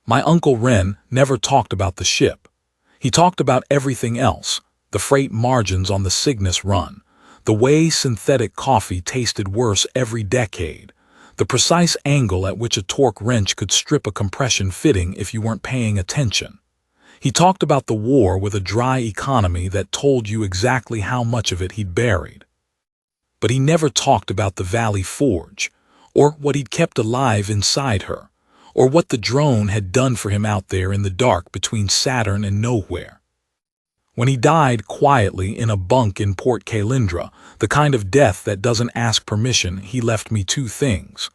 My Uncle Ren never talked about the ship. He talked about everything else: the freight margins on the Cygnus run, the way synthetic coffee tasted worse every decade, the precise angle at which a torque wrench could strip a compression fitting if you weren't paying attention. He talked about the war with a dry economy that told you exactly how much of it he'd buried. But he never talked about the Valley Forge, or what he'd kept alive inside her, or what the drone had done for him out there in the dark between Saturn and nowhere. When he died quietly in a bunk in Port Calindra, the kind of death that doesn't ask permission, he left me two things.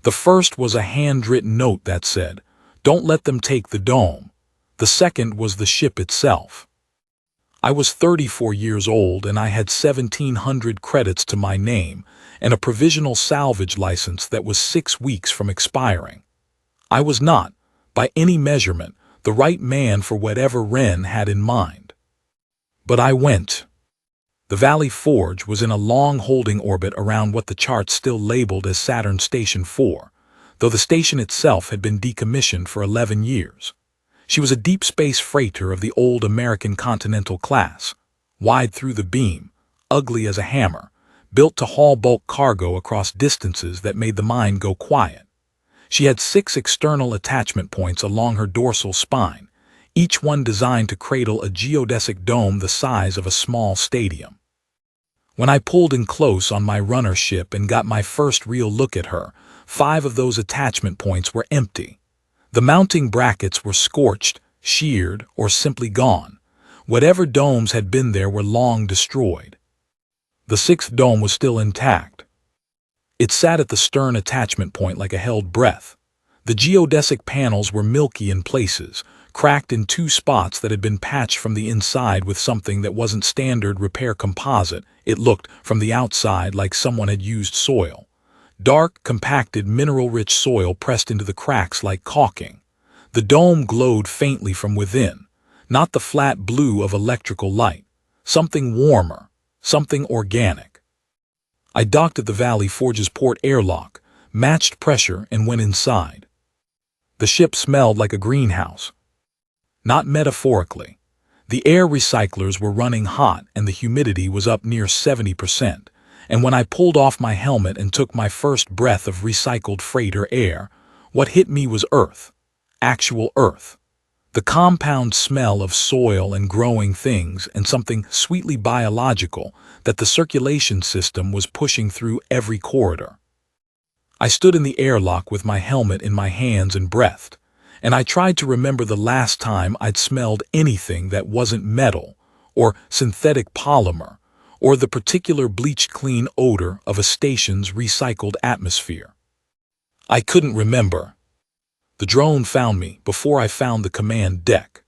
The first was a handwritten note that said, "Don't let them take the dome." The second was the ship itself. I was 34 years old and I had 1,700 credits to my name and a provisional salvage license that was 6 weeks from expiring. I was not, by any measurement, the right man for whatever Ren had in mind. But I went. The Valley Forge was in a long holding orbit around what the charts still labeled as Saturn Station 4, though the station itself had been decommissioned for 11 years. She was a deep space freighter of the old American Continental class, wide through the beam, ugly as a hammer, built to haul bulk cargo across distances that made the mind go quiet. She had 6 external attachment points along her dorsal spine, each one designed to cradle a geodesic dome the size of a small stadium. When I pulled in close on my runner ship and got my first real look at her, 5 of those attachment points were empty. The mounting brackets were scorched, sheared, or simply gone. Whatever domes had been there were long destroyed. The 6th dome was still intact. It sat at the stern attachment point like a held breath. The geodesic panels were milky in places, cracked in 2 spots that had been patched from the inside with something that wasn't standard repair composite. It looked, from the outside, like someone had used soil. Dark, compacted, mineral-rich soil pressed into the cracks like caulking. The dome glowed faintly from within, not the flat blue of electrical light. Something warmer, something organic. I docked at the Valley Forge's port airlock, matched pressure, and went inside. The ship smelled like a greenhouse. Not metaphorically. The air recyclers were running hot and the humidity was up near 70%, and when I pulled off my helmet and took my first breath of recycled freighter air, what hit me was earth. Actual earth. The compound smell of soil and growing things and something sweetly biological that the circulation system was pushing through every corridor. I stood in the airlock with my helmet in my hands and breathed, and I tried to remember the last time I'd smelled anything that wasn't metal, or synthetic polymer, or the particular bleach-clean odor of a station's recycled atmosphere. I couldn't remember. The drone found me before I found the command deck.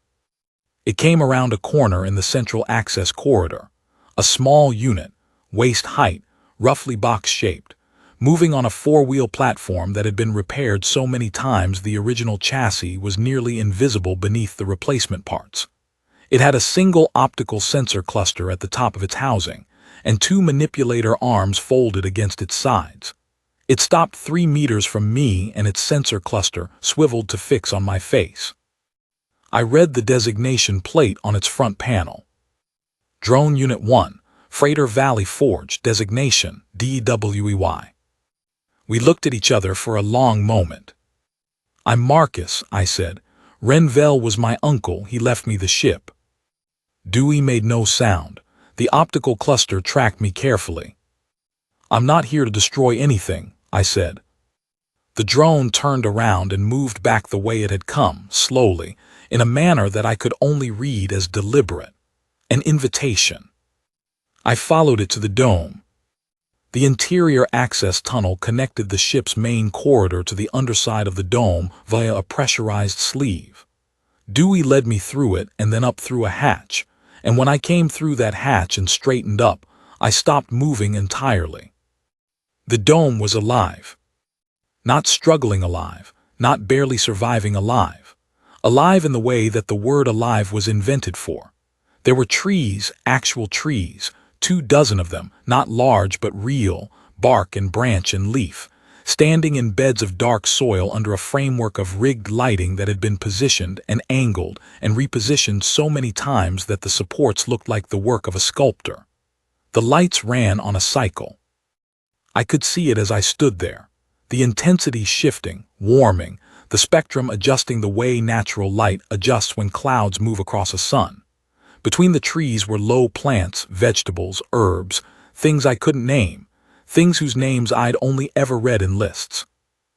It came around a corner in the central access corridor, a small unit, waist height, roughly box-shaped, moving on a 4-wheel platform that had been repaired so many times the original chassis was nearly invisible beneath the replacement parts. It had a single optical sensor cluster at the top of its housing, and 2 manipulator arms folded against its sides. It stopped 3 meters from me and its sensor cluster swiveled to fix on my face. I read the designation plate on its front panel. Drone Unit 1, Freighter Valley Forge, designation DWEY. We looked at each other for a long moment. "I'm Marcus," I said. "Renvell was my uncle, he left me the ship." Dewey made no sound. The optical cluster tracked me carefully. "I'm not here to destroy anything," I said. The drone turned around and moved back the way it had come, slowly, in a manner that I could only read as deliberate. An invitation. I followed it to the dome. The interior access tunnel connected the ship's main corridor to the underside of the dome via a pressurized sleeve. Dewey led me through it and then up through a hatch, and when I came through that hatch and straightened up, I stopped moving entirely. The dome was alive. Not struggling alive, not barely surviving alive. Alive in the way that the word alive was invented for. There were trees, actual trees, 24 of them, not large but real, bark and branch and leaf, standing in beds of dark soil under a framework of rigged lighting that had been positioned and angled and repositioned so many times that the supports looked like the work of a sculptor. The lights ran on a cycle. I could see it as I stood there, the intensity shifting, warming, the spectrum adjusting the way natural light adjusts when clouds move across a sun. Between the trees were low plants, vegetables, herbs, things I couldn't name, things whose names I'd only ever read in lists.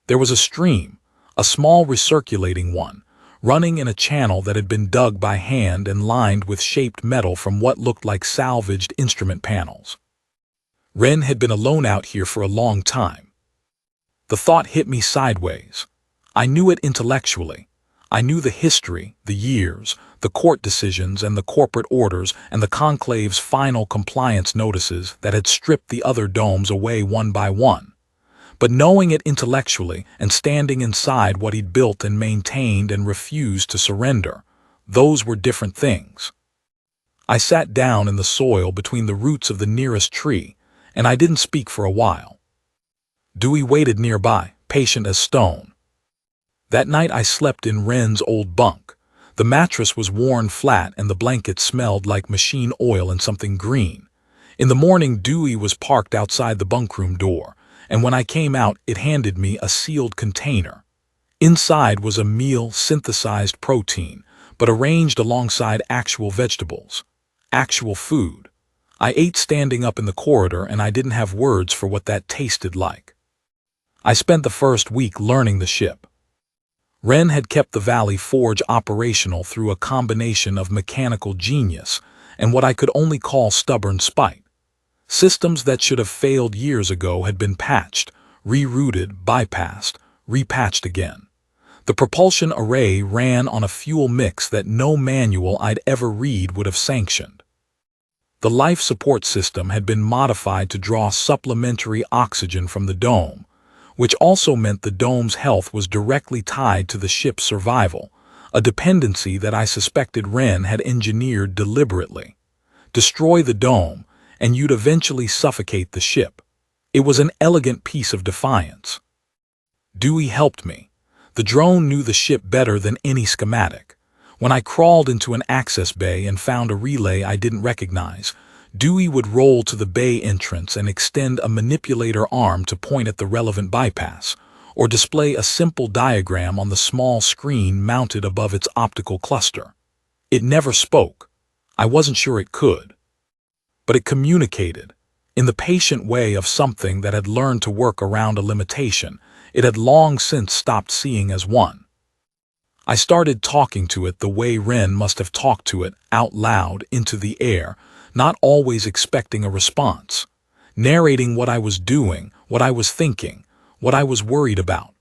There was a stream, a small recirculating one, running in a channel that had been dug by hand and lined with shaped metal from what looked like salvaged instrument panels. Wren had been alone out here for a long time. The thought hit me sideways. I knew it intellectually. I knew the history, the years, the court decisions and the corporate orders and the Conclave's final compliance notices that had stripped the other domes away one by one. But knowing it intellectually and standing inside what he'd built and maintained and refused to surrender, those were different things. I sat down in the soil between the roots of the nearest tree, and I didn't speak for a while. Dewey waited nearby, patient as stone. That night I slept in Wren's old bunk. The mattress was worn flat and the blanket smelled like machine oil and something green. In the morning Dewey was parked outside the bunkroom door, and when I came out it handed me a sealed container. Inside was a meal, synthesized protein, but arranged alongside actual vegetables. Actual food. I ate standing up in the corridor and I didn't have words for what that tasted like. I spent the first week learning the ship. Wren had kept the Valley Forge operational through a combination of mechanical genius and what I could only call stubborn spite. Systems that should have failed years ago had been patched, rerouted, bypassed, repatched again. The propulsion array ran on a fuel mix that no manual I'd ever read would have sanctioned. The life support system had been modified to draw supplementary oxygen from the dome, which also meant the dome's health was directly tied to the ship's survival, a dependency that I suspected Wren had engineered deliberately. Destroy the dome, and you'd eventually suffocate the ship. It was an elegant piece of defiance. Dewey helped me. The drone knew the ship better than any schematic. When I crawled into an access bay and found a relay I didn't recognize, Dewey would roll to the bay entrance and extend a manipulator arm to point at the relevant bypass, or display a simple diagram on the small screen mounted above its optical cluster. It never spoke. I wasn't sure it could. But it communicated, in the patient way of something that had learned to work around a limitation it had long since stopped seeing as one. I started talking to it the way Wren must have talked to it, out loud, into the air, not always expecting a response, narrating what I was doing, what I was thinking, what I was worried about.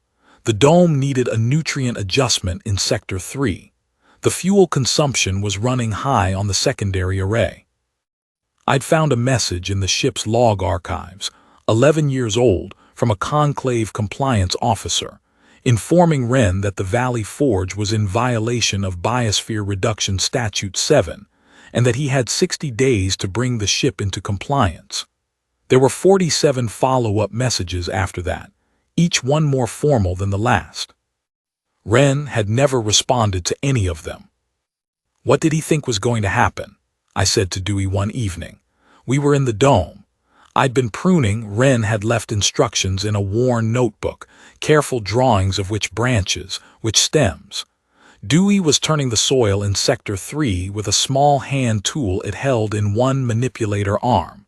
The dome needed a nutrient adjustment in Sector 3. The fuel consumption was running high on the secondary array. I'd found a message in the ship's log archives, 11 years old, from a Conclave compliance officer, informing Wren that the Valley Forge was in violation of Biosphere Reduction Statute 7, and that he had 60 days to bring the ship into compliance. There were 47 follow-up messages after that, each one more formal than the last. Wren had never responded to any of them. What did he think was going to happen? I said to Dewey one evening. We were in the dome. I'd been pruning. Wren had left instructions in a worn notebook, careful drawings of which branches, which stems. Dewey was turning the soil in Sector 3 with a small hand tool it held in one manipulator arm.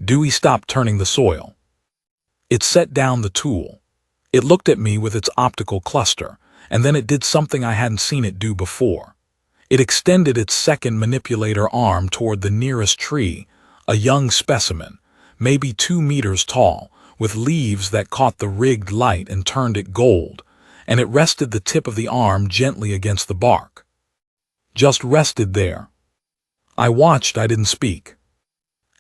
Dewey stopped turning the soil. It set down the tool. It looked at me with its optical cluster, and then it did something I hadn't seen it do before. It extended its second manipulator arm toward the nearest tree, a young specimen, maybe 2 meters tall, with leaves that caught the rigged light and turned it gold, and it rested the tip of the arm gently against the bark. Just rested there. I watched. I didn't speak.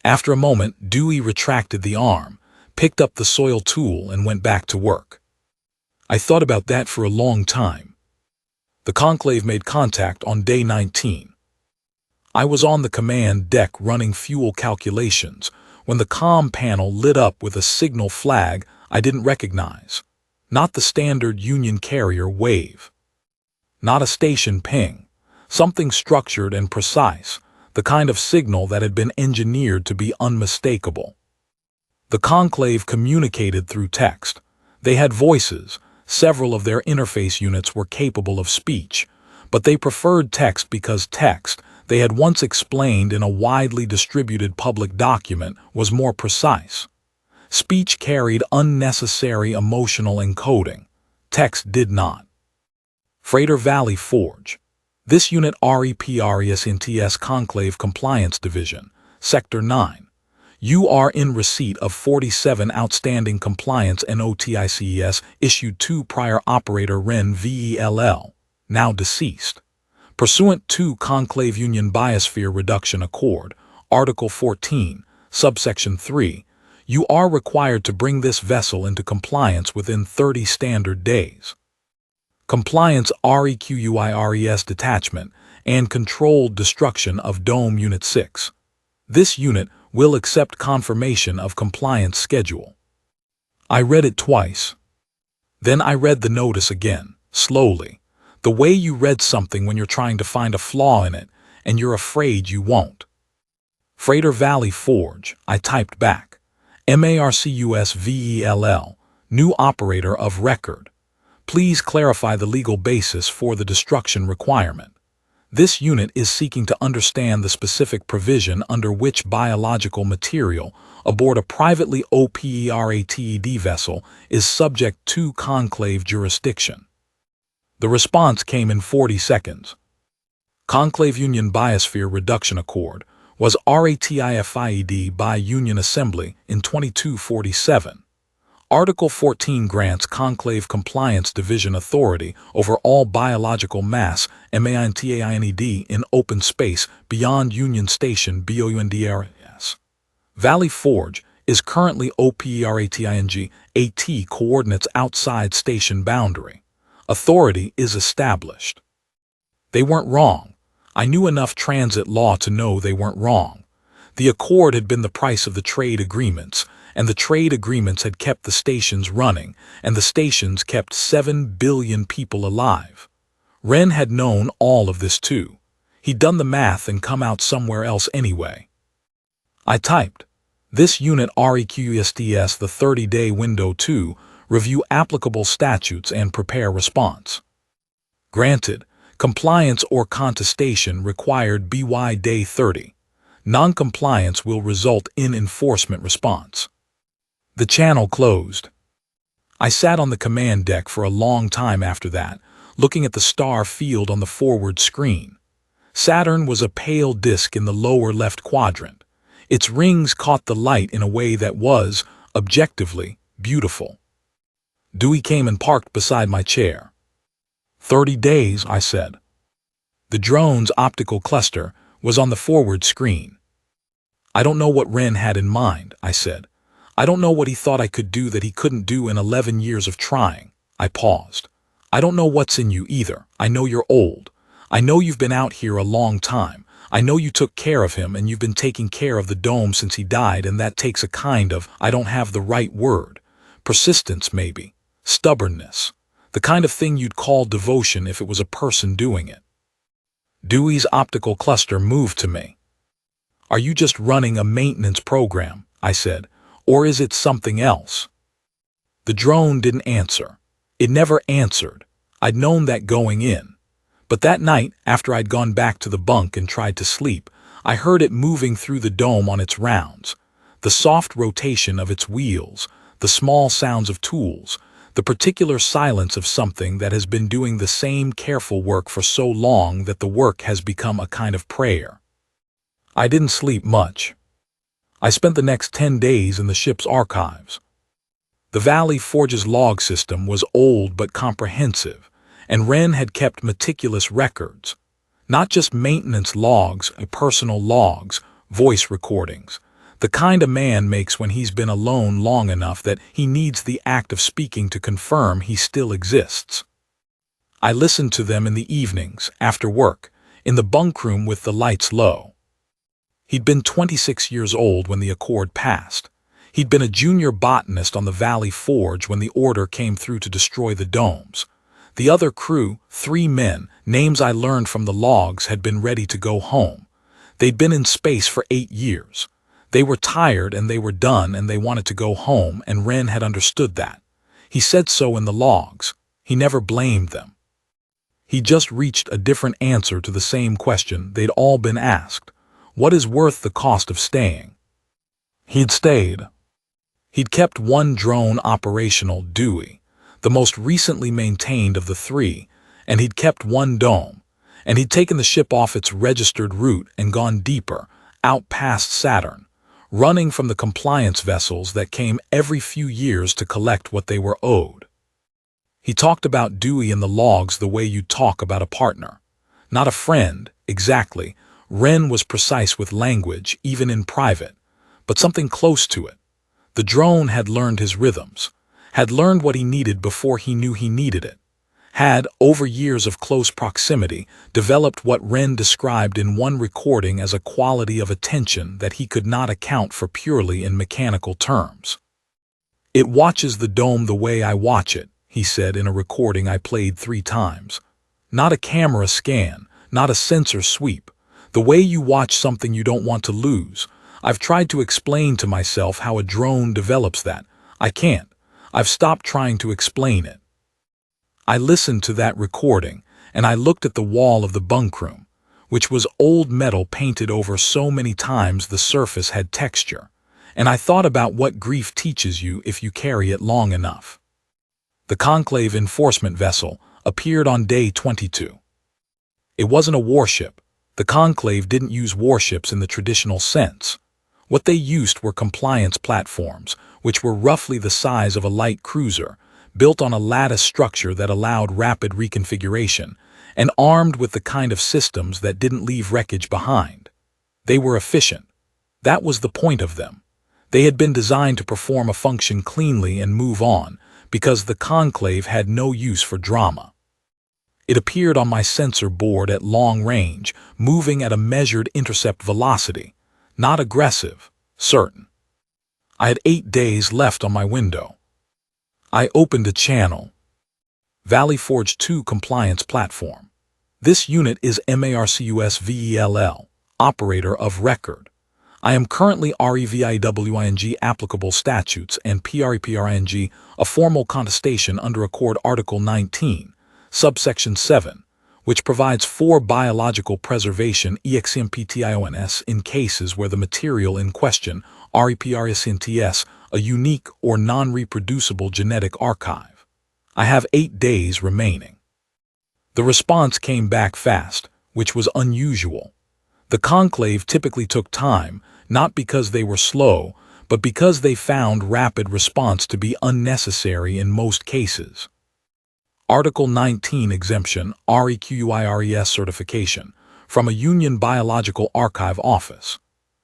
After a moment, Dewey retracted the arm, picked up the soil tool, and went back to work. I thought about that for a long time. The Conclave made contact on day 19. I was on the command deck running fuel calculations when the comm panel lit up with a signal flag I didn't recognize. Not the standard Union carrier wave. Not a station ping. Something structured and precise, the kind of signal that had been engineered to be unmistakable. The Conclave communicated through text. They had voices. Several of their interface units were capable of speech, but they preferred text because text, they had once explained in a widely distributed public document, was more precise. Speech carried unnecessary emotional encoding. Text did not. Freighter Valley Forge. This unit REPRES NTS Conclave Compliance Division, Sector 9. You are in receipt of 47 outstanding compliance NOTICES issued to prior operator Ren VELL, now deceased. Pursuant to Conclave Union Biosphere Reduction Accord, Article 14, Subsection 3, you are required to bring this vessel into compliance within 30 standard days. Compliance REQUIRES Detachment and Controlled Destruction of Dome Unit 6. This unit will accept confirmation of compliance schedule. I read it twice. Then I read the notice again, slowly, the way you read something when you're trying to find a flaw in it and you're afraid you won't. Freighter Valley Forge, I typed back. MARCUSVELL, new operator of record. Please clarify the legal basis for the destruction requirement. This unit is seeking to understand the specific provision under which biological material aboard a privately OPERATED vessel is subject to conclave jurisdiction. The response came in 40 seconds. Conclave Union Biosphere Reduction Accord was RATIFIED by Union Assembly in 2247. Article 14 grants Conclave Compliance Division authority over all biological mass MAINTAINED in open space beyond Union Station BOUNDRS. Valley Forge is currently OPERATING AT coordinates outside station boundary. Authority is established. They weren't wrong. I knew enough transit law to know they weren't wrong. The accord had been the price of the trade agreements, and the trade agreements had kept the stations running, and the stations kept 7 billion people alive. Ren had known all of this too. He'd done the math and come out somewhere else anyway. I typed, this unit REQUSTS the 30-day window to review applicable statutes and prepare response. Granted, compliance or contestation required BY day 30. Non-compliance will result in enforcement response. The channel closed. I sat on the command deck for a long time after that, looking at the star field on the forward screen. Saturn was a pale disk in the lower left quadrant. Its rings caught the light in a way that was, objectively, beautiful. Dewey came and parked beside my chair. 30 days, I said. The drone's optical cluster was on the forward screen. I don't know what Ren had in mind, I said. I don't know what he thought I could do that he couldn't do in 11 years of trying. I paused. I don't know what's in you either. I know you're old. I know you've been out here a long time. I know you took care of him and you've been taking care of the dome since he died, and that takes a kind of, I don't have the right word, persistence maybe, stubbornness, the kind of thing you'd call devotion if it was a person doing it. Dewey's optical cluster moved to me. Are you just running a maintenance program? I said. Or is it something else? The drone didn't answer. It never answered. I'd known that going in. But that night, after I'd gone back to the bunk and tried to sleep, I heard it moving through the dome on its rounds. The soft rotation of its wheels, the small sounds of tools, the particular silence of something that has been doing the same careful work for so long that the work has become a kind of prayer. I didn't sleep much. I spent the next 10 days in the ship's archives. The Valley Forge's log system was old but comprehensive, and Ren had kept meticulous records. Not just maintenance logs, personal logs, voice recordings, the kind a man makes when he's been alone long enough that he needs the act of speaking to confirm he still exists. I listened to them in the evenings, after work, in the bunkroom with the lights low. He'd been 26 years old when the accord passed. He'd been a junior botanist on the Valley Forge when the order came through to destroy the domes. The other crew, 3 men, names I learned from the logs, had been ready to go home. They'd been in space for 8 years. They were tired and they were done and they wanted to go home, and Wren had understood that. He said so in the logs. He never blamed them. He just reached a different answer to the same question they'd all been asked. What is worth the cost of staying? He'd stayed. He'd kept one drone operational, Dewey, the most recently maintained of the 3, and he'd kept one dome, and he'd taken the ship off its registered route and gone deeper, out past Saturn, running from the compliance vessels that came every few years to collect what they were owed. He talked about Dewey in the logs the way you'd talk about a partner. Not a friend, exactly. Wren was precise with language, even in private, but something close to it. The drone had learned his rhythms, had learned what he needed before he knew he needed it, had, over years of close proximity, developed what Wren described in one recording as a quality of attention that he could not account for purely in mechanical terms. It watches the dome the way I watch it, he said in a recording I played 3 times. Not a camera scan, not a sensor sweep. The way you watch something you don't want to lose. I've tried to explain to myself how a drone develops that. I can't. I've stopped trying to explain it. I listened to that recording, and I looked at the wall of the bunkroom, which was old metal painted over so many times the surface had texture, and I thought about what grief teaches you if you carry it long enough. The Conclave enforcement vessel appeared on day 22. It wasn't a warship. The Conclave didn't use warships in the traditional sense. What they used were compliance platforms, which were roughly the size of a light cruiser, built on a lattice structure that allowed rapid reconfiguration, and armed with the kind of systems that didn't leave wreckage behind. They were efficient. That was the point of them. They had been designed to perform a function cleanly and move on, because the Conclave had no use for drama. It appeared on my sensor board at long range, moving at a measured intercept velocity. Not aggressive, certain. I had 8 days left on my window. I opened a channel. Valley Forge 2 Compliance Platform. This unit is MARCUSVELL, Operator of Record. I am currently REVIWING applicable statutes and PREPRING, a formal contestation under Accord Article 19, Subsection 7, which provides for biological preservation EXMPTIONS in cases where the material in question, REPRSNTS, a unique or non-reproducible genetic archive. I have 8 days remaining. The response came back fast, which was unusual. The Conclave typically took time, not because they were slow, but because they found rapid response to be unnecessary in most cases. Article 19 Exemption, REQUIRES certification, from a Union Biological Archive Office.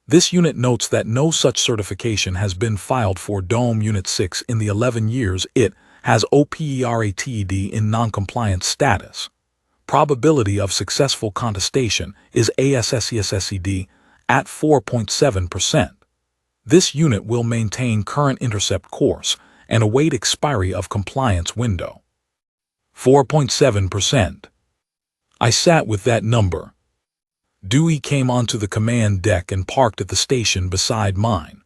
This unit notes that no such certification has been filed for Dome Unit 6 in the 11 years it has OPERATED in noncompliance status. Probability of successful contestation is ASSESSED at 4.7%. This unit will maintain current intercept course and await expiry of compliance window. 4.7%. I sat with that number. Dewey came onto the command deck and parked at the station beside mine.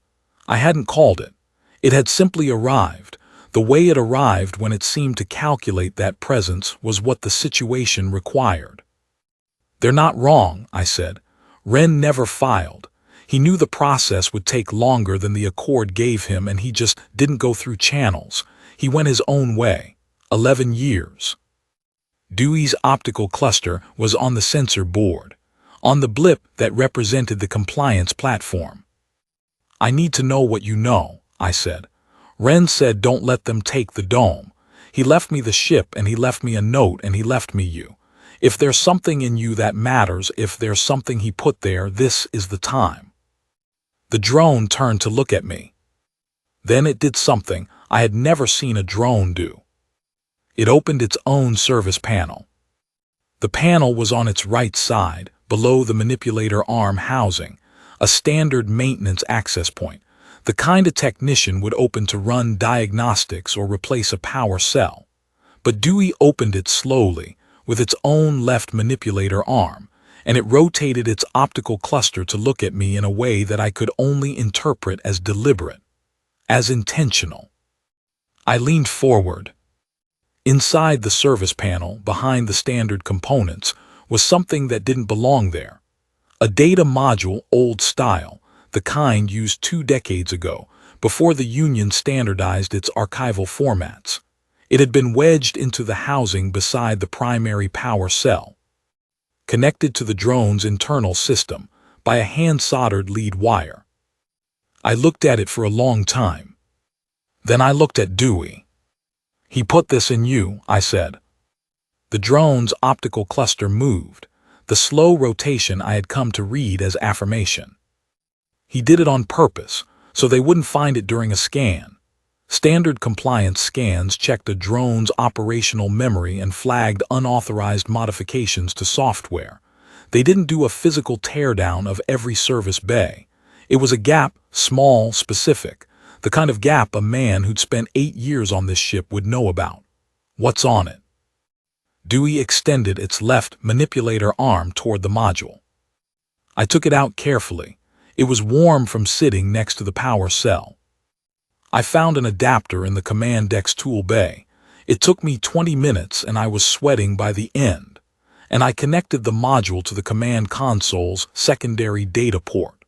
I hadn't called it. It had simply arrived. The way it arrived when it seemed to calculate that presence was what the situation required. They're not wrong, I said. Wren never filed. He knew the process would take longer than the Accord gave him, and he just didn't go through channels. He went his own way. 11 years. Dewey's optical cluster was on the sensor board, on the blip that represented the compliance platform. I need to know what you know, I said. Wren said don't let them take the dome. He left me the ship, and he left me a note, and he left me you. If there's something in you that matters, if there's something he put there, this is the time. The drone turned to look at me. Then it did something I had never seen a drone do. It opened its own service panel. The panel was on its right side, below the manipulator arm housing, a standard maintenance access point. The kind a technician would open to run diagnostics or replace a power cell. But Dewey opened it slowly, with its own left manipulator arm, and it rotated its optical cluster to look at me in a way that I could only interpret as deliberate, as intentional. I leaned forward. Inside the service panel, behind the standard components, was something that didn't belong there. A data module, old style, the kind used 2 decades ago, before the Union standardized its archival formats. It had been wedged into the housing beside the primary power cell, connected to the drone's internal system by a hand-soldered lead wire. I looked at it for a long time. Then I looked at Dewey. "He put this in you," I said. The drone's optical cluster moved, the slow rotation I had come to read as affirmation. "He did it on purpose, so they wouldn't find it during a scan." Standard compliance scans checked a drone's operational memory and flagged unauthorized modifications to software. They didn't do a physical teardown of every service bay. It was a gap, small, specific, the kind of gap a man who'd spent 8 years on this ship would know about. "What's on it?" Dewey extended its left manipulator arm toward the module. I took it out carefully. It was warm from sitting next to the power cell. I found an adapter in the command deck's tool bay. It took me 20 minutes and I was sweating by the end, and I connected the module to the command console's secondary data port.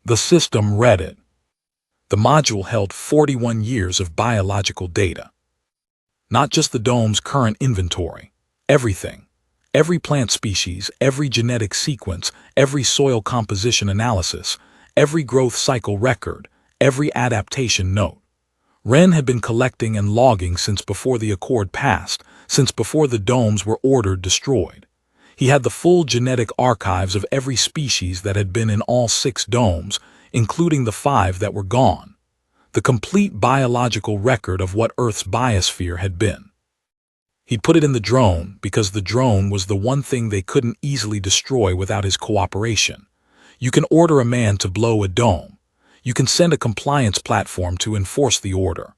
The system read it. The module held 41 years of biological data. Not just the dome's current inventory, everything. Every plant species, every genetic sequence, every soil composition analysis, every growth cycle record, every adaptation note. Wren had been collecting and logging since before the Accord passed, since before the domes were ordered destroyed. He had the full genetic archives of every species that had been in all 6 domes, including the 5 that were gone. The complete biological record of what Earth's biosphere had been. He'd put it in the drone because the drone was the one thing they couldn't easily destroy without his cooperation. You can order a man to blow a dome. You can send a compliance platform to enforce the order.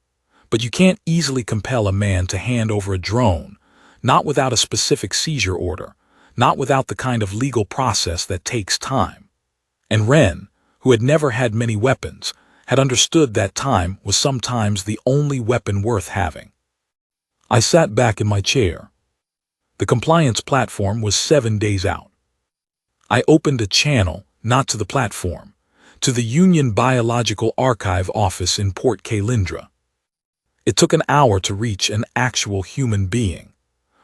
But you can't easily compel a man to hand over a drone, not without a specific seizure order, not without the kind of legal process that takes time. And Wren, who had never had many weapons, had understood that time was sometimes the only weapon worth having. I sat back in my chair. The compliance platform was 7 days out. I opened a channel, not to the platform, to the Union Biological Archive office in Port Calindra. It took an hour to reach an actual human being.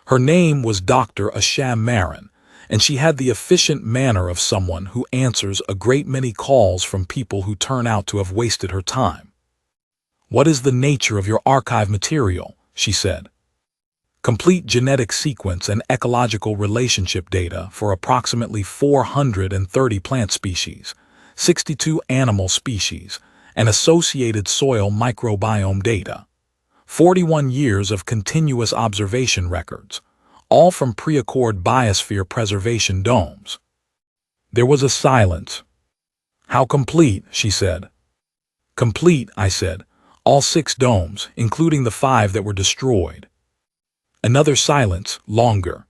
Her name was Dr. Asham Marin, and she had the efficient manner of someone who answers a great many calls from people who turn out to have wasted her time. "What is the nature of your archive material?" she said. "Complete genetic sequence and ecological relationship data for approximately 430 plant species, 62 animal species, and associated soil microbiome data. 41 years of continuous observation records, all from pre-Accord biosphere preservation domes." There was a silence. "How complete?" she said. "Complete," I said. "All 6 domes, including the 5 that were destroyed." Another silence, longer.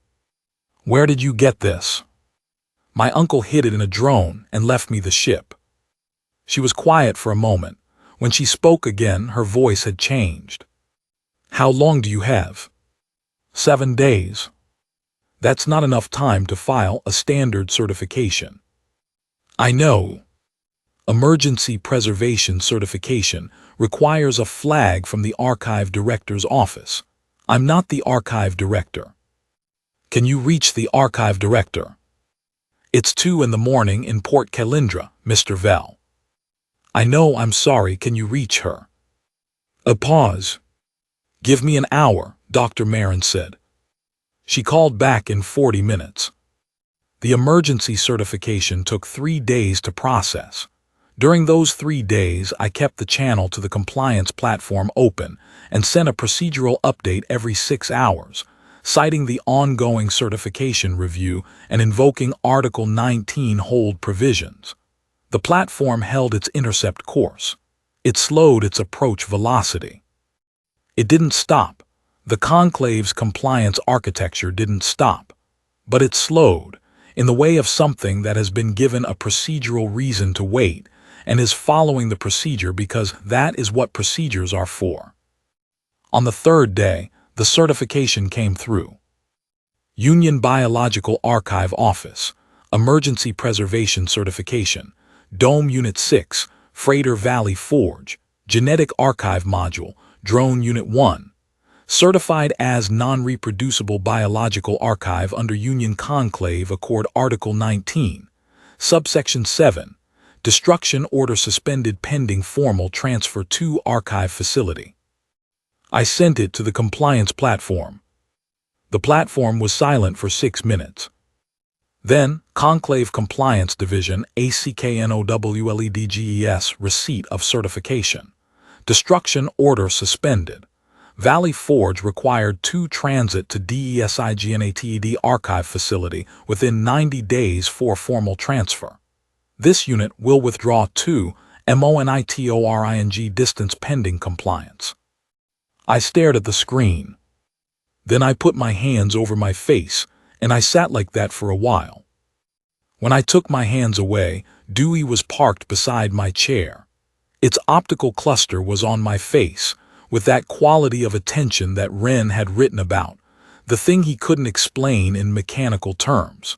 "Where did you get this?" "My uncle hid it in a drone and left me the ship." She was quiet for a moment. When she spoke again, her voice had changed. "How long do you have?" 7 days. That's not enough time to file a standard certification." "I know. Emergency preservation certification requires a flag from the archive director's office. I'm not the archive director." "Can you reach the archive director?" "It's 2 in the morning in Port Calindra, Mr. Vell." "I know, I'm sorry, can you reach her?" A pause. "Give me an hour," Dr. Marin said. She called back in 40 minutes. The emergency certification took 3 days to process. During those 3 days, I kept the channel to the compliance platform open and sent a procedural update every 6 hours, citing the ongoing certification review and invoking Article 19 hold provisions. The platform held its intercept course. It slowed its approach velocity. It didn't stop. The Conclave's compliance architecture didn't stop. But it slowed, in the way of something that has been given a procedural reason to wait and is following the procedure because that is what procedures are for. On the third day, the certification came through. Union Biological Archive Office, Emergency Preservation Certification, Dome Unit 6, Frater Valley Forge, Genetic Archive Module, Drone Unit 1. Certified as non-reproducible biological archive under Union Conclave Accord Article 19, Subsection 7, Destruction Order suspended pending formal transfer to archive facility. I sent it to the compliance platform. The platform was silent for 6 minutes. Then, Conclave Compliance Division, ACKNOWLEDGES, receipt of certification. Destruction order suspended. Valley Forge required 2 transit to DESIGNATED archive facility within 90 days for formal transfer. This unit will withdraw 2 MONITORING distance pending compliance. I stared at the screen. Then I put my hands over my face, and I sat like that for a while. When I took my hands away, Dewey was parked beside my chair. Its optical cluster was on my face, with that quality of attention that Wren had written about, the thing he couldn't explain in mechanical terms.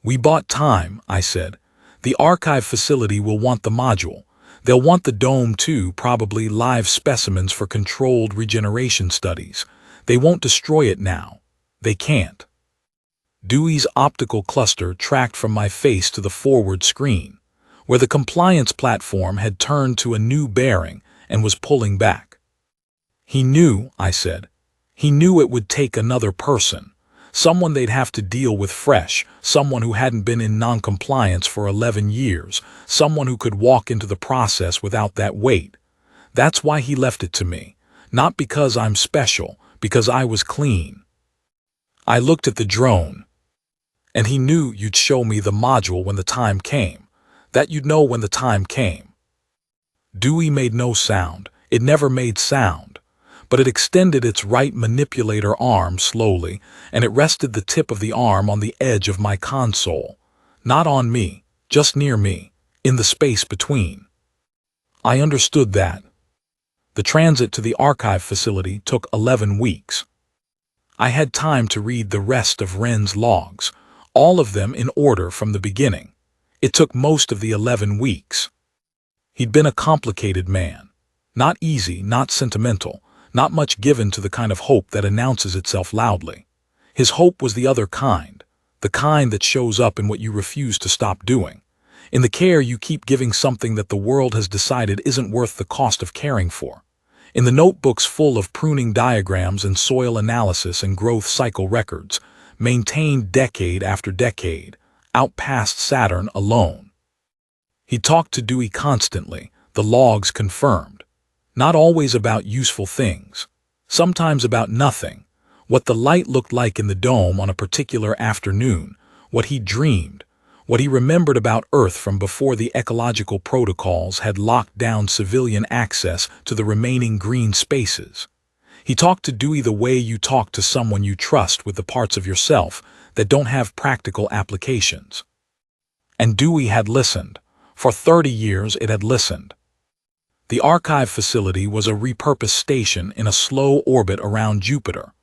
"We bought time," I said. "The archive facility will want the module. They'll want the dome too, probably live specimens for controlled regeneration studies. They won't destroy it now. They can't." Dewey's optical cluster tracked from my face to the forward screen, where the compliance platform had turned to a new bearing and was pulling back. "He knew," I said. "He knew it would take another person. Someone they'd have to deal with fresh, someone who hadn't been in non-compliance for 11 years, someone who could walk into the process without that weight. That's why he left it to me. Not because I'm special, because I was clean." I looked at the drone. "And he knew you'd show me the module when the time came. That you'd know when the time came." Dewey made no sound. It never made sound. But it extended its right manipulator arm slowly, and it rested the tip of the arm on the edge of my console. Not on me, just near me, in the space between. I understood that. The transit to the archive facility took 11 weeks. I had time to read the rest of Wren's logs, all of them in order from the beginning. It took most of the 11 weeks. He'd been a complicated man. Not easy, not sentimental, not much given to the kind of hope that announces itself loudly. His hope was the other kind, the kind that shows up in what you refuse to stop doing, in the care you keep giving something that the world has decided isn't worth the cost of caring for, in the notebooks full of pruning diagrams and soil analysis and growth cycle records, maintained decade after decade, out past Saturn alone. He talked to Dewey constantly, the logs confirmed. Not always about useful things, sometimes about nothing, what the light looked like in the dome on a particular afternoon, what he dreamed, what he remembered about Earth from before the ecological protocols had locked down civilian access to the remaining green spaces. He talked to Dewey the way you talk to someone you trust with the parts of yourself that don't have practical applications. And Dewey had listened. For 30 years it had listened. The archive facility was a repurposed station in a slow orbit around Jupiter.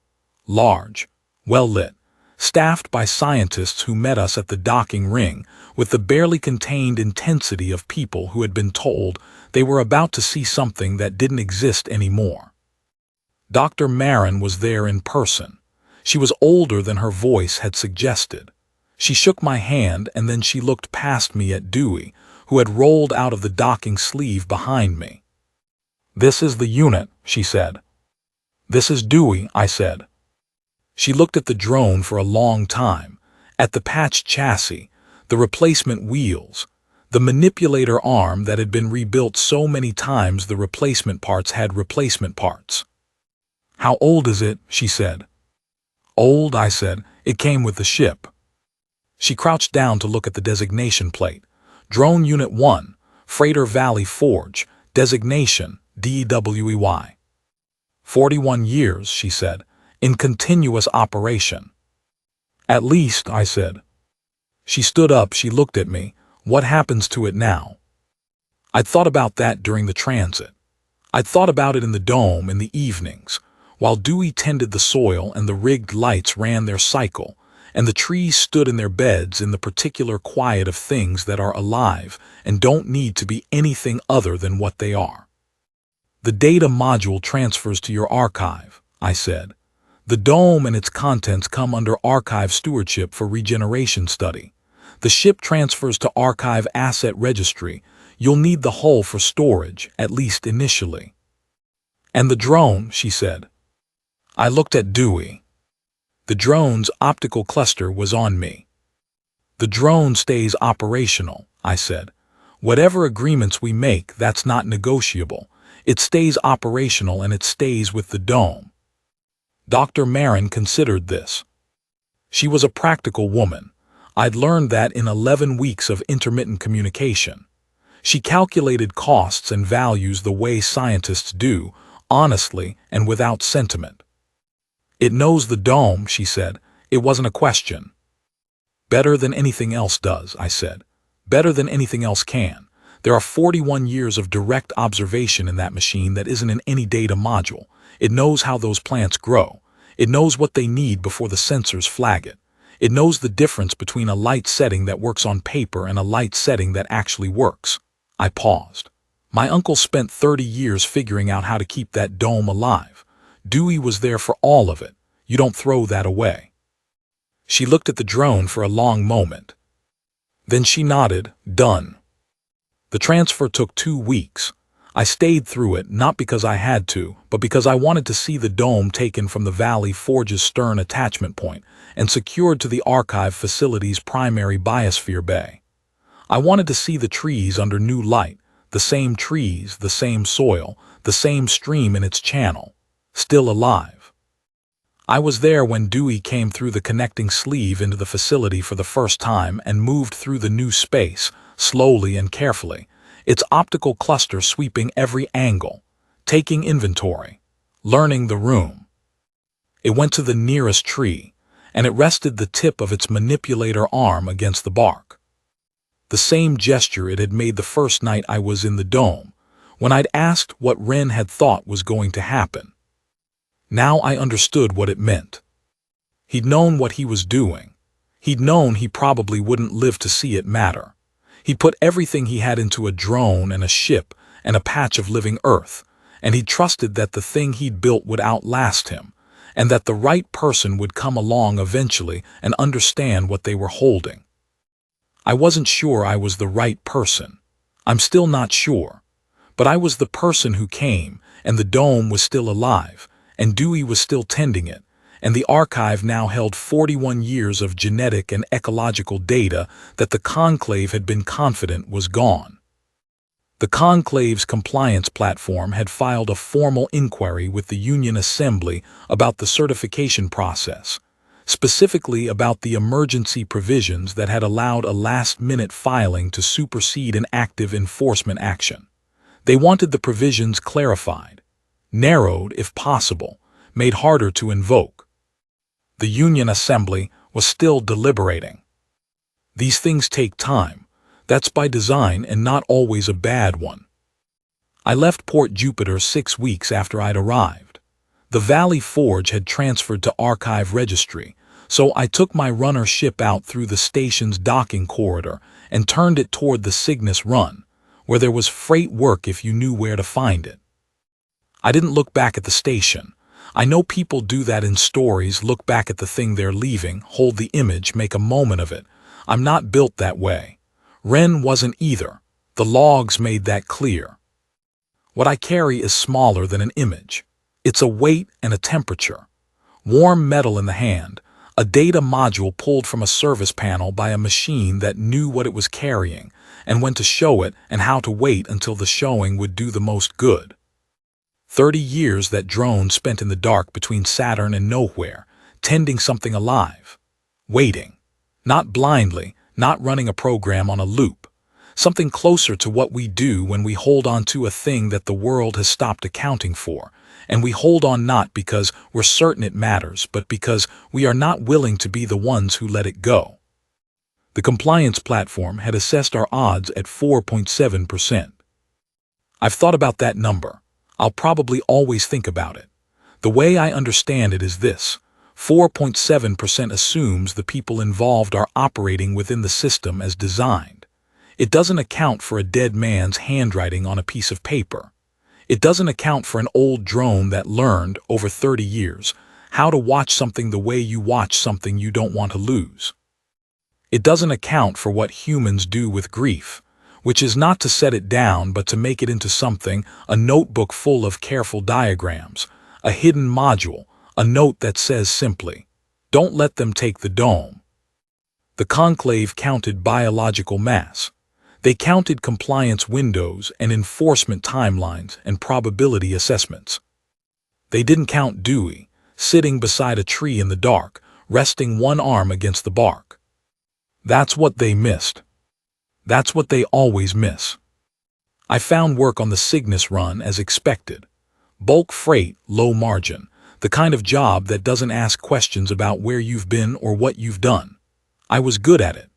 Large, well-lit, staffed by scientists who met us at the docking ring with the barely contained intensity of people who had been told they were about to see something that didn't exist anymore. Dr. Marin was there in person. She was older than her voice had suggested. She shook my hand and then she looked past me at Dewey, who had rolled out of the docking sleeve behind me. "This is the unit," she said. "This is Dewey," I said. She looked at the drone for a long time, at the patched chassis, the replacement wheels, the manipulator arm that had been rebuilt so many times the replacement parts had replacement parts. "How old is it?" she said. "Old," I said. "It came with the ship." She crouched down to look at the designation plate. Drone Unit 1, Frater Valley Forge, Designation, DEWEY. 41 years, she said, in continuous operation. At least, I said. She stood up, she looked at me. What happens to it now? I'd thought about that during the transit. I'd thought about it in the dome in the evenings, while Dewey tended the soil and the rigged lights ran their cycle, and the trees stood in their beds in the particular quiet of things that are alive and don't need to be anything other than what they are. The data module transfers to your archive, I said. The dome and its contents come under archive stewardship for regeneration study. The ship transfers to archive asset registry. You'll need the hull for storage, at least initially. And the drone, she said. I looked at Dewey. The drone's optical cluster was on me. The drone stays operational, I said. Whatever agreements we make, that's not negotiable. It stays operational and it stays with the dome. Dr. Marin considered this. She was a practical woman. I'd learned that in 11 weeks of intermittent communication. She calculated costs and values the way scientists do, honestly and without sentiment. It knows the dome, she said. It wasn't a question. Better than anything else does, I said. Better than anything else can. There are 41 years of direct observation in that machine that isn't in any data module. It knows how those plants grow. It knows what they need before the sensors flag it. It knows the difference between a light setting that works on paper and a light setting that actually works. I paused. My uncle spent 30 years figuring out how to keep that dome alive. Dewey was there for all of it. You don't throw that away. She looked at the drone for a long moment. Then she nodded, done. The transfer took 2 weeks. I stayed through it, not because I had to, but because I wanted to see the dome taken from the Valley Forge's stern attachment point and secured to the archive facility's primary biosphere bay. I wanted to see the trees under new light, the same trees, the same soil, the same stream in its channel, still alive. I was there when Dewey came through the connecting sleeve into the facility for the first time and moved through the new space, slowly and carefully, its optical cluster sweeping every angle, taking inventory, learning the room. It went to the nearest tree, and it rested the tip of its manipulator arm against the bark. The same gesture it had made the first night I was in the dome, when I'd asked what Wren had thought was going to happen. Now I understood what it meant. He'd known what he was doing. He'd known he probably wouldn't live to see it matter. He put everything he had into a drone and a ship and a patch of living earth, and he trusted that the thing he'd built would outlast him, and that the right person would come along eventually and understand what they were holding. I wasn't sure I was the right person. I'm still not sure. But I was the person who came, and the dome was still alive, and Dewey was still tending it, and the archive now held 41 years of genetic and ecological data that the Conclave had been confident was gone. The Conclave's compliance platform had filed a formal inquiry with the Union Assembly about the certification process, specifically about the emergency provisions that had allowed a last-minute filing to supersede an active enforcement action. They wanted the provisions clarified, narrowed if possible, made harder to invoke. The Union Assembly was still deliberating. These things take time. That's by design and not always a bad one. I left Port Jupiter 6 weeks after I'd arrived. The Valley Forge had transferred to archive registry, so I took my runner ship out through the station's docking corridor and turned it toward the Cygnus Run, where there was freight work if you knew where to find it. I didn't look back at the station. I know people do that in stories, look back at the thing they're leaving, hold the image, make a moment of it. I'm not built that way. Wren wasn't either. The logs made that clear. What I carry is smaller than an image. It's a weight and a temperature. Warm metal in the hand, a data module pulled from a service panel by a machine that knew what it was carrying and when to show it and how to wait until the showing would do the most good. 30 years that drone spent in the dark between Saturn and nowhere, tending something alive. Waiting. Not blindly, not running a program on a loop. something closer to what we do when we hold on to a thing that the world has stopped accounting for, and we hold on not because we're certain it matters, but because we are not willing to be the ones who let it go. The compliance platform had assessed our odds at 4.7%. I've thought about that number. I'll probably always think about it. The way I understand it is this: 4.7% assumes the people involved are operating within the system as designed. It doesn't account for a dead man's handwriting on a piece of paper. It doesn't account for an old drone that learned, over 30 years, how to watch something the way you watch something you don't want to lose. It doesn't account for what humans do with grief, which is not to set it down but to make it into something, a notebook full of careful diagrams, a hidden module, a note that says simply, "Don't let them take the dome." The Conclave counted biological mass. They counted compliance windows and enforcement timelines and probability assessments. They didn't count Dewey, sitting beside a tree in the dark, resting one arm against the bark. That's what they missed. That's what they always miss. I found work on the Cygnus run as expected. Bulk freight, low margin, the kind of job that doesn't ask questions about where you've been or what you've done. I was good at it.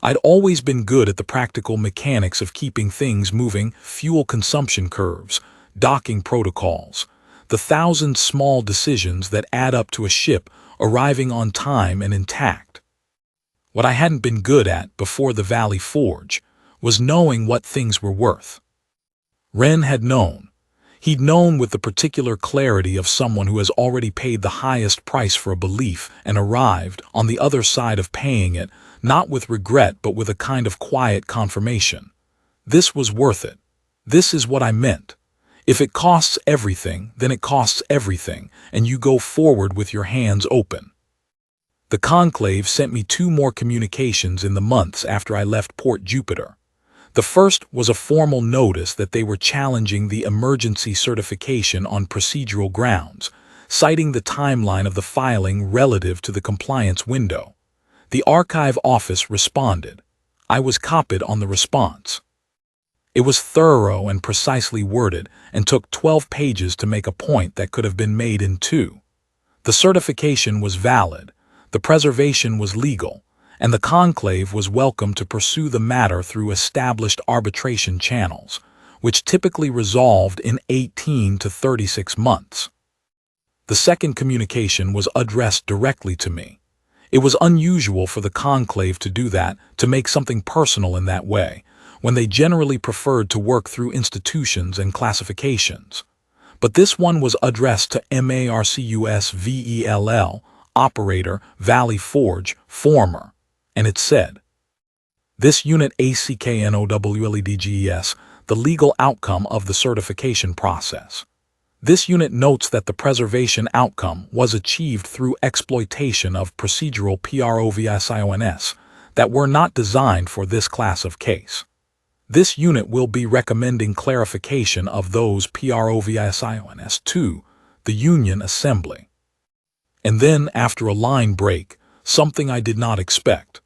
I'd always been good at the practical mechanics of keeping things moving, fuel consumption curves, docking protocols, the thousand small decisions that add up to a ship arriving on time and intact. What I hadn't been good at before the Valley Forge was knowing what things were worth. Wren had known. He'd known with the particular clarity of someone who has already paid the highest price for a belief and arrived on the other side of paying it, not with regret but with a kind of quiet confirmation. This was worth it. This is what I meant. If it costs everything, then it costs everything, and you go forward with your hands open. The Conclave sent me 2 more communications in the months after I left Port Jupiter. The first was a formal notice that they were challenging the emergency certification on procedural grounds, citing the timeline of the filing relative to the compliance window. The archive office responded. I was copied on the response. It was thorough and precisely worded and took 12 pages to make a point that could have been made in 2. The certification was valid, the preservation was legal, and the Conclave was welcome to pursue the matter through established arbitration channels, which typically resolved in 18 to 36 months. The second communication was addressed directly to me. It was unusual for the Conclave to do that, to make something personal in that way, when they generally preferred to work through institutions and classifications. But this one was addressed to MARCUSVELL, Operator, Valley Forge, Former, and it said, "This unit ACKNOWLEDGES, the legal outcome of the certification process. This unit notes that the preservation outcome was achieved through exploitation of procedural PROVISIONS that were not designed for this class of case. This unit will be recommending clarification of those PROVISIONS to the Union Assembly." And then, after a line break, something I did not expect.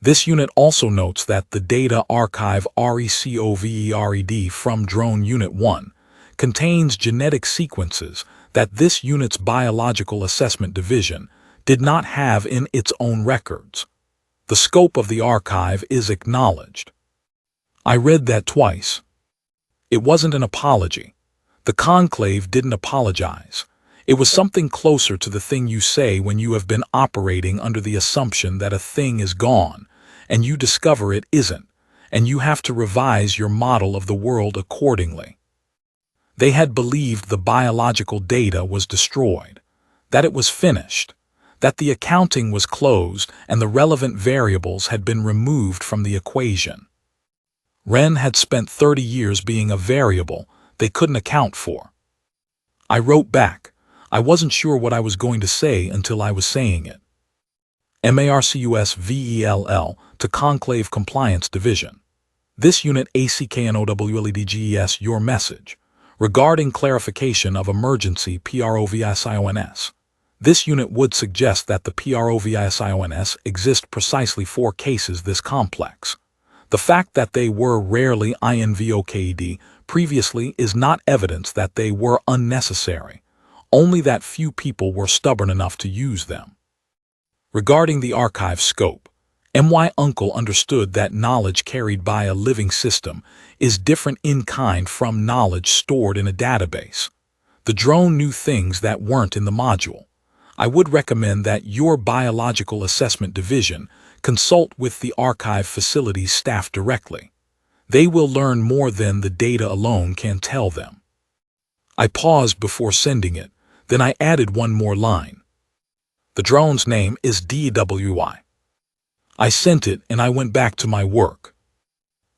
This unit also notes that the data archive RECOVERED from Drone Unit 1 contains genetic sequences that this unit's Biological Assessment Division did not have in its own records. The scope of the archive is acknowledged. I read that twice. It wasn't an apology. The Conclave didn't apologize. It was something closer to the thing you say when you have been operating under the assumption that a thing is gone, and you discover it isn't, and you have to revise your model of the world accordingly. They had believed the biological data was destroyed, that it was finished, that the accounting was closed and the relevant variables had been removed from the equation. Wren had spent 30 years being a variable they couldn't account for. I wrote back. I wasn't sure what I was going to say until I was saying it. MARCUSVELL to Conclave Compliance Division. This unit ACKNOWLEDGES your message. Regarding clarification of emergency PROVISIONS. This unit would suggest that the PROVISIONS exist precisely for cases this complex. The fact that they were rarely invoked previously is not evidence that they were unnecessary, only that few people were stubborn enough to use them. Regarding the archive scope, my uncle understood that knowledge carried by a living system is different in kind from knowledge stored in a database. The drone knew things that weren't in the module. I would recommend that your biological assessment division consult with the archive facilities staff directly. They will learn more than the data alone can tell them. I paused before sending it, then I added one more line. The drone's name is DWI. I sent it and I went back to my work.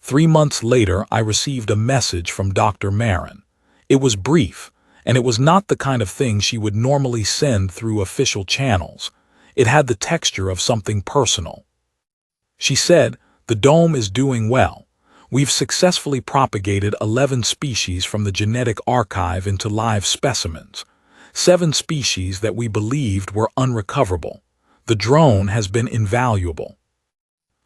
3 months later, I received a message from Dr. Marin. It was brief, and it was not the kind of thing she would normally send through official channels. It had the texture of something personal. She said, "The dome is doing well. We've successfully propagated 11 species from the genetic archive into live specimens, 7 species that we believed were unrecoverable. The drone has been invaluable.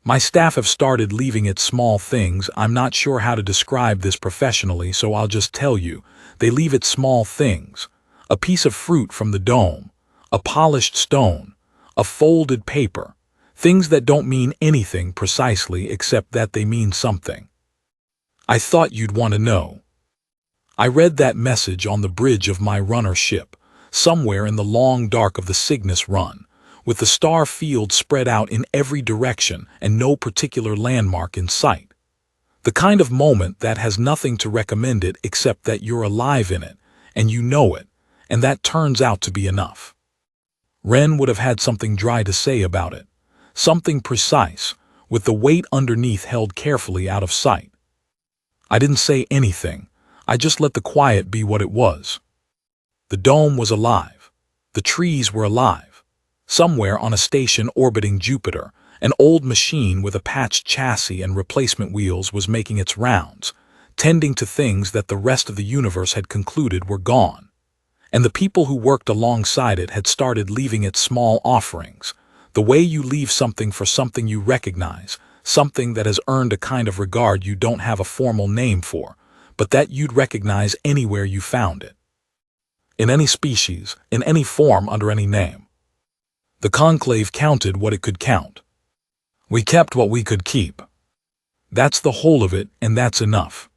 My staff have started leaving it small things. I'm not sure how to describe this professionally, so I'll just tell you. They leave it small things. A piece of fruit from the dome, a polished stone, a folded paper, things that don't mean anything precisely except that they mean something. I thought you'd want to know." I read that message on the bridge of my runner ship, somewhere in the long dark of the Cygnus run, with the star field spread out in every direction and no particular landmark in sight. The kind of moment that has nothing to recommend it except that you're alive in it, and you know it, and that turns out to be enough. Wren would have had something dry to say about it, something precise, with the weight underneath held carefully out of sight. I didn't say anything. I just let the quiet be what it was. The dome was alive. The trees were alive. Somewhere on a station orbiting Jupiter, an old machine with a patched chassis and replacement wheels was making its rounds, tending to things that the rest of the universe had concluded were gone. And the people who worked alongside it had started leaving it small offerings, the way you leave something for something you recognize, something that has earned a kind of regard you don't have a formal name for, but that you'd recognize anywhere you found it. In any species, in any form, under any name. The Conclave counted what it could count. We kept what we could keep. That's the whole of it, and that's enough.